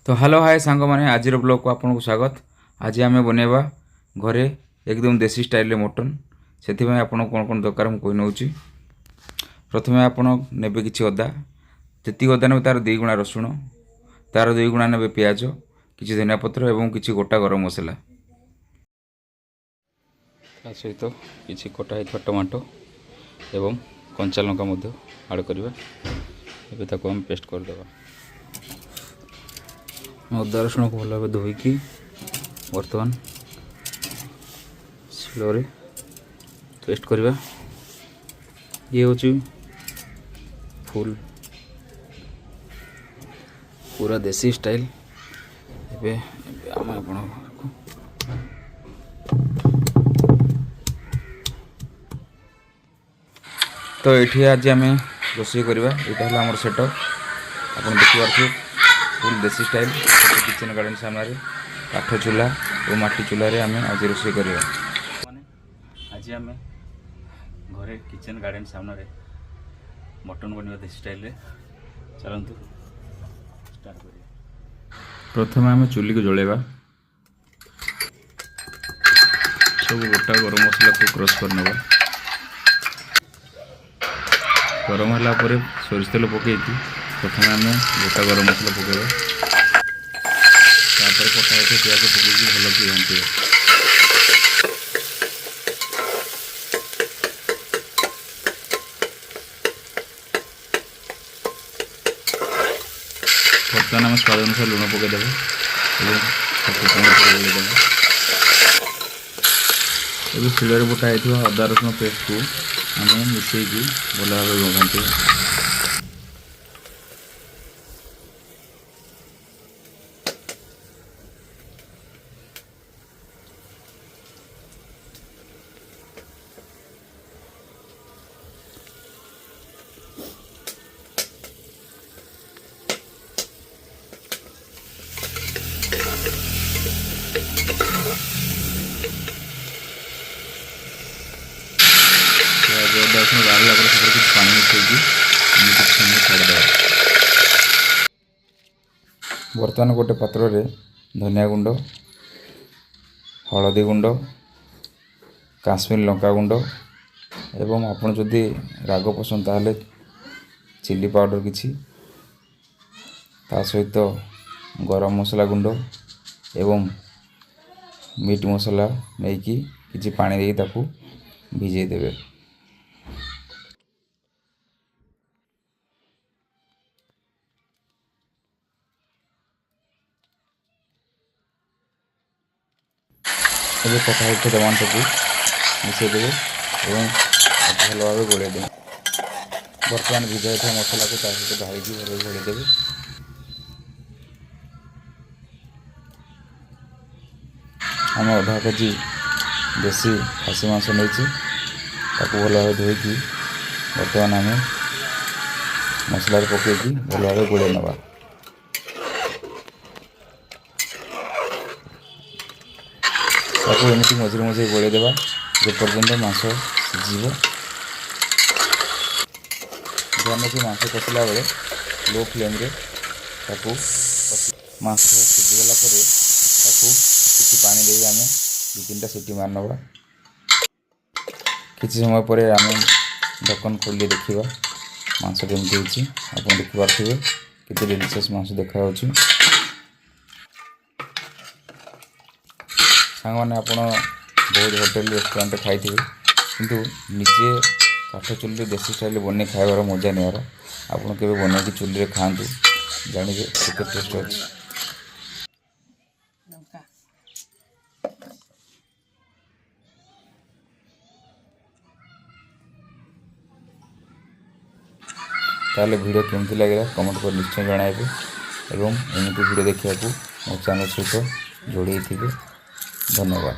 तो hello hi सांग मैंने आज ब्लॉग को आपको स्वागत। आज आम बनवा घरे एकदम देसी स्टाइल मटन से आपन कौन कौन दरकार मुझे कही नौ। प्रथम आपड़ ने कि अदा जी अदा ने तार 2 गुणा रसुण तार 2 गुणा ने पियाज किसी धनिया पत्र और किसी गोटा गरम मसला सहित किसी कटा होता टमाटो एवं कंचा लंका आड़ करवा हम पेस्ट करदे। अदा रसुण को भल भाव धोईकी बर्तमान शिल पेस्ट करवा। ये हूँ फुल पूरा देसी स्टाइल। एबे आम आपण तो ये आज आम रोषे करवा। यहाँ आम सेटअप आप देखिए फुल देसी स्टाइल किचन गार्डन सामने काठ चूल्हा और माटी चूल्हा आम आज रोषे करवा। आज आम घरे किचन गार्डन सामने मटन बनवा देसी स्टाइल चलतु स्टार्ट कर। प्रथम आम चुली को जलेवा सब गोटा गरम मसला को क्रश कर नवा। गरम है सोरिष तेल पकई प्रथम आम गोटा गरम मसला पकेबा तापर कटा होते प्याज पकईकि भल कि घांटिया। बर्तमान आम स्वाद अनुसार लुण पकईदेव और शिल बोटा होता अदा रसुण पेस्ट को आम मिसेकी भल भाव घांटिया। गाड़ा कुछ पानी मिसेकी छाड़द। बर्तमान गोटे पात्र रे धनिया गुंड हलदी गुंड काश्मीर लंका गुंड एवं आपन जदि राग पसंद ताहले चिली पाउडर किछि ता सहित गरम मसला गुंड एवं मीट मसला नहीं कि किछि पानी देई ताकू भिजै देबे। अब कटा होता टमाटो को मिसेदे और भल भाव गोलैदे। बर्तमान भिजा मसला को सहित ढाई भल गोलैदे। आम आधा केजी देसी खासी मांस नहीं भल भाव धोईकी बर्तमान आम मसला पकईकी भल भाव गोलै नवा। ताको एमती मझे मझे गोड़े देवा जे पर्यंत मांस सीझ। ध्यान रखी मांस कषिला बेले लो फ्लेम रे ताको मांस सीझीगला किसी पानी दे आम 2-3टा सीटी मार नवा। किसी समय पर आम ढक्कन खोली देखा मांस केमती होती आप देखिपे केते डिलिशियस मांस देखा। सांग मैंने आप बहुत होटेल रेस्टोरेंट खाई किंतु निजे काठ चुल्ली देसी स्टाइल बन खाइबार मजा नहीं आपड़ के बन चुल्ली खातु जानवे केते टेस्ट अच्छे। ताले वीडियो केमती लगे कमेंट कर निश्चय जणाइबे एवं एमती वीडियो देखा मो चैनल सहित जोड़ी थे। धन्यवाद।